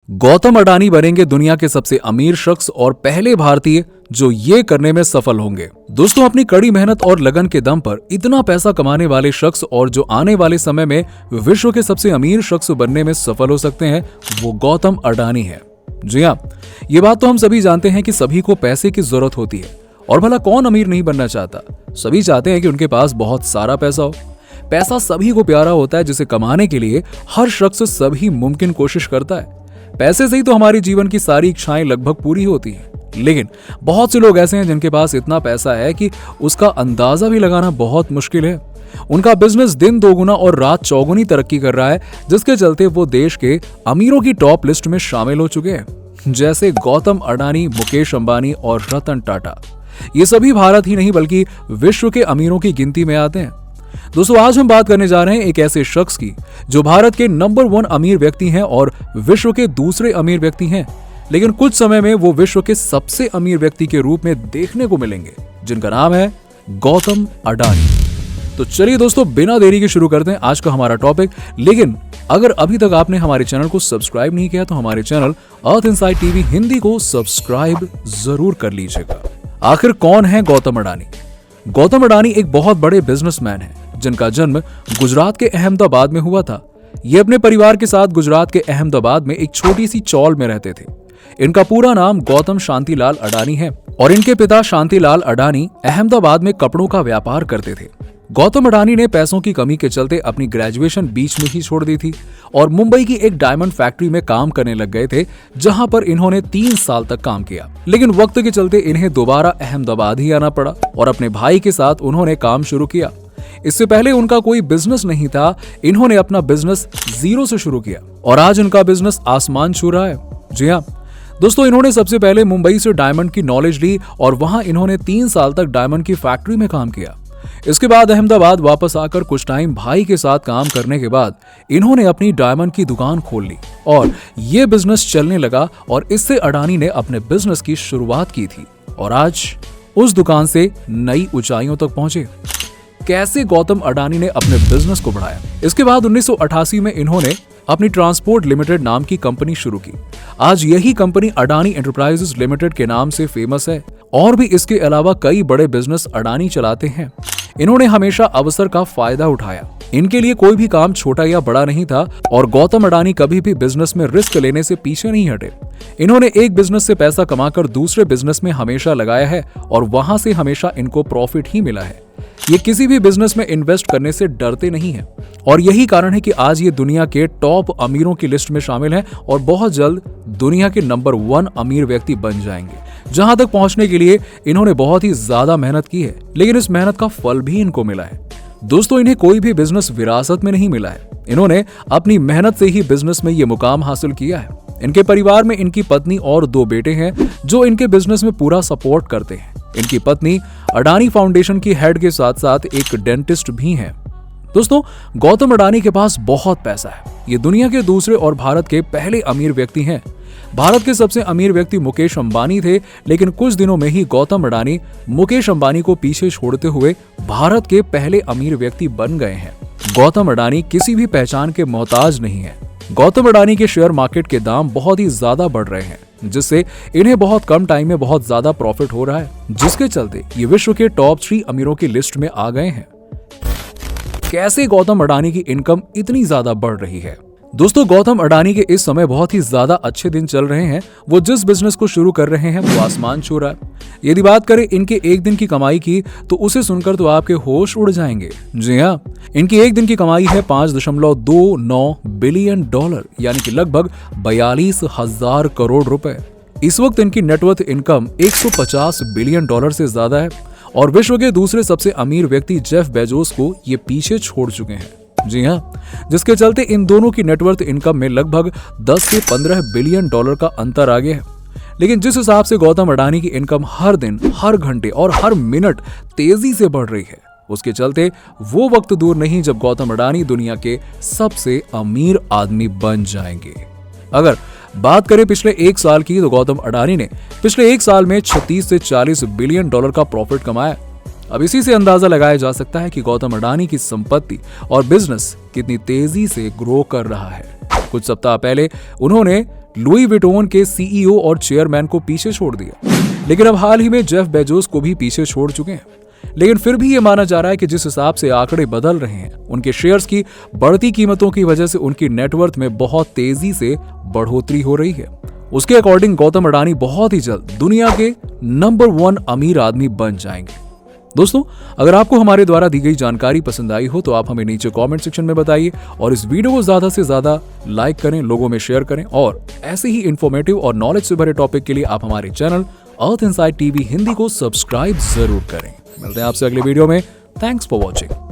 गौतम अडानी बनेंगे दुनिया के सबसे अमीर शख्स और पहले भारतीय जो ये करने में सफल होंगे। दोस्तों, अपनी कड़ी मेहनत और लगन के दम पर इतना पैसा कमाने वाले शख्स और जो आने वाले समय में विश्व के सबसे अमीर शख्स बनने में सफल हो सकते हैं, वो गौतम अडानी है। जी हाँ, ये बात तो हम सभी जानते हैं कि सभी को पैसे की जरूरत होती है और भला कौन अमीर नहीं बनना चाहता। सभी चाहते हैं कि उनके पास बहुत सारा पैसा हो। पैसा सभी को प्यारा होता है, जिसे कमाने के लिए हर शख्स सभी मुमकिन कोशिश करता है। पैसे से ही तो हमारी जीवन की सारी इच्छाएं लगभग पूरी होती हैं। लेकिन बहुत से लोग ऐसे हैं जिनके पास इतना पैसा है कि उसका अंदाजा भी लगाना बहुत मुश्किल है। उनका बिजनेस दिन दोगुना और रात चौगुनी तरक्की कर रहा है, जिसके चलते वो देश के अमीरों की टॉप लिस्ट में शामिल हो चुके हैं, जैसे गौतम अडानी, मुकेश अंबानी और रतन टाटा। ये सभी भारत ही नहीं बल्कि विश्व के अमीरों की गिनती में आते हैं। दोस्तों, आज हम बात करने जा रहे हैं एक ऐसे शख्स की जो भारत के नंबर 1 अमीर व्यक्ति हैं और विश्व के दूसरे अमीर व्यक्ति हैं, लेकिन कुछ समय में वो विश्व के सबसे अमीर व्यक्ति के रूप में देखने को मिलेंगे, जिनका नाम है गौतम अडानी। तो चलिए दोस्तों, बिना देरी के शुरू करते हैं आज का हमारा टॉपिक। लेकिन अगर अभी तक आपने हमारे चैनल को सब्सक्राइब नहीं किया तो हमारे चैनल अर्थ इनसाइड टीवी हिंदी को सब्सक्राइब जरूर कर लीजिएगा। आखिर कौन है गौतम अडानी? गौतम अडानी एक बहुत बड़े बिजनेसमैन हैं, जिनका जन्म गुजरात के अहमदाबाद में हुआ था। ये अपने परिवार के साथ गुजरात के अहमदाबाद में एक छोटी सी चौल में रहते थे। इनका पूरा नाम गौतम शांतिलाल अडानी है और इनके पिता शांतिलाल अडानी अहमदाबाद में कपड़ों का व्यापार करते थे। गौतम अडानी ने पैसों की कमी के चलते अपनी ग्रेजुएशन बीच में ही छोड़ दी थी और मुंबई की एक डायमंड फैक्ट्री में काम करने लग गए थे, जहां पर इन्होंने 3 साल तक काम किया। लेकिन वक्त के चलते इन्हें दोबारा अहमदाबाद ही आना पड़ा और अपने भाई के साथ उन्होंने काम शुरू किया। इससे पहले उनका कोई बिजनेस नहीं था। इन्होंने अपना बिजनेस जीरो से शुरू किया और आज उनका बिजनेस आसमान छू रहा है। जी हाँ दोस्तों, इन्होंने सबसे पहले मुंबई से डायमंड की नॉलेज ली और वहां इन्होंने 3 साल तक डायमंड की फैक्ट्री में काम किया। इसके बाद अहमदाबाद वापस आकर कुछ टाइम भाई के साथ काम करने के बाद इन्होंने अपनी डायमंड की दुकान खोल ली और ये बिजनेस चलने लगा और इससे अडानी ने अपने बिजनेस की शुरुआत की थी और आज उस दुकान से नई ऊंचाइयों तक पहुंचे। कैसे गौतम अडानी ने अपने बिजनेस को बढ़ाया? इसके बाद 1988 में इन्होंने अपनी ट्रांसपोर्ट लिमिटेड नाम की कंपनी शुरू की। आज यही कंपनी अडानी एंटरप्राइजेस लिमिटेड के नाम से फेमस है और भी इसके अलावा कई बड़े बिजनेस अडानी चलाते हैं। इन्होंने हमेशा अवसर का फायदा उठाया। इनके लिए कोई भी काम छोटा या बड़ा नहीं था और गौतम अडानी कभी भी बिजनेस में रिस्क लेने से पीछे नहीं हटे। इन्होंने एक बिजनेस से पैसा कमाकर दूसरे बिजनेस में हमेशा लगाया है और वहां से हमेशा इनको प्रॉफिट ही मिला है। ये किसी भी बिजनेस में इन्वेस्ट करने से डरते नहीं हैं और यही कारण है कि आज ये दुनिया के टॉप अमीरों की लिस्ट में शामिल हैं और बहुत जल्द दुनिया के नंबर 1 अमीर व्यक्ति बन जाएंगे। जहां तक पहुंचने के लिए इन्होंने बहुत ही ज्यादा मेहनत की है, लेकिन इस मेहनत का फल भी इनको मिला है। दोस्तों, इन्हें कोई भी बिजनेस विरासत में नहीं मिला है। इन्होंने अपनी मेहनत से ही बिजनेस में ये मुकाम हासिल किया है। इनके परिवार में इनकी पत्नी और 2 बेटे हैं जो इनके बिजनेस में पूरा सपोर्ट करते हैं। इनकी पत्नी अडानी फाउंडेशन की हेड के साथ साथ एक डेंटिस्ट भी हैं। दोस्तों, गौतम अडानी के पास बहुत पैसा है। ये दुनिया के दूसरे और भारत के पहले अमीर व्यक्ति हैं। भारत के सबसे अमीर व्यक्ति मुकेश अंबानी थे, लेकिन कुछ दिनों में ही गौतम अडानी मुकेश अंबानी को पीछे छोड़ते हुए भारत के पहले अमीर व्यक्ति बन गए हैं। गौतम अडानी किसी भी पहचान के मोहताज नहीं है। गौतम अडानी के शेयर मार्केट के दाम बहुत ही ज्यादा बढ़ रहे हैं, जिससे इन्हें बहुत कम टाइम में बहुत ज्यादा प्रॉफिट हो रहा है, जिसके चलते ये विश्व के टॉप 3 अमीरों की लिस्ट में आ गए हैं। कैसे गौतम अडानी की इनकम इतनी ज्यादा बढ़ रही है? दोस्तों, गौतम अडानी के इस समय बहुत ही ज्यादा अच्छे दिन चल रहे हैं। वो जिस बिजनेस को शुरू कर रहे हैं वो आसमान छू रहा है। यदि बात करें इनके एक दिन की कमाई की तो उसे सुनकर तो आपके होश उड़ जाएंगे। जी हाँ, इनकी एक दिन की कमाई है $5.29 बिलियन, यानी कि लगभग 42,000 करोड़ रुपए। इस वक्त इनकी नेटवर्थ इनकम $150 बिलियन से ज्यादा है और विश्व के दूसरे सबसे अमीर व्यक्ति जेफ बेजोस को ये पीछे छोड़ चुके हैं। जी हाँ, जिसके चलते इन दोनों की नेटवर्थ इनकम में लगभग 10 से 15 बिलियन डॉलर का अंतर आ गया है। लेकिन जिस हिसाब से गौतम अडानी की इनकम हर दिन, हर घंटे और हर मिनट तेजी से बढ़ रही है, उसके चलते वो वक्त दूर नहीं जब गौतम अडानी दुनिया के सबसे अमीर आदमी बन जाएंगे। अगर बात करें पिछले 1 साल की तो गौतम अडानी ने पिछले 1 साल में 36 से 40 बिलियन डॉलर का प्रॉफिट कमाया। अब इसी से अंदाजा लगाया जा सकता है कि गौतम अडानी की संपत्ति और बिजनेस कितनी तेजी से ग्रो कर रहा है। कुछ सप्ताह पहले उन्होंने लुई विटोन के सीईओ और चेयरमैन को पीछे छोड़ दिया, लेकिन अब हाल ही में जेफ बेजोस को भी पीछे छोड़ चुके हैं। लेकिन फिर भी ये माना जा रहा है कि जिस हिसाब से आंकड़े बदल रहे हैं, उनके शेयर्स की बढ़ती कीमतों की वजह से उनकी नेटवर्थ में बहुत तेजी से बढ़ोतरी हो रही है। उसके अकॉर्डिंग गौतम अडानी बहुत ही जल्द दुनिया के नंबर 1 अमीर आदमी बन जाएंगे। दोस्तों, अगर आपको हमारे द्वारा दी गई जानकारी पसंद आई हो तो आप हमें नीचे कमेंट सेक्शन में बताइए और इस वीडियो को ज्यादा से ज्यादा लाइक करें, लोगों में शेयर करें और ऐसे ही इंफॉर्मेटिव और नॉलेज से भरे टॉपिक के लिए आप हमारे चैनल अर्थ इनसाइड टीवी हिंदी को सब्सक्राइब जरूर करें। मिलते हैं आपसे अगले वीडियो में। Thanks for watching.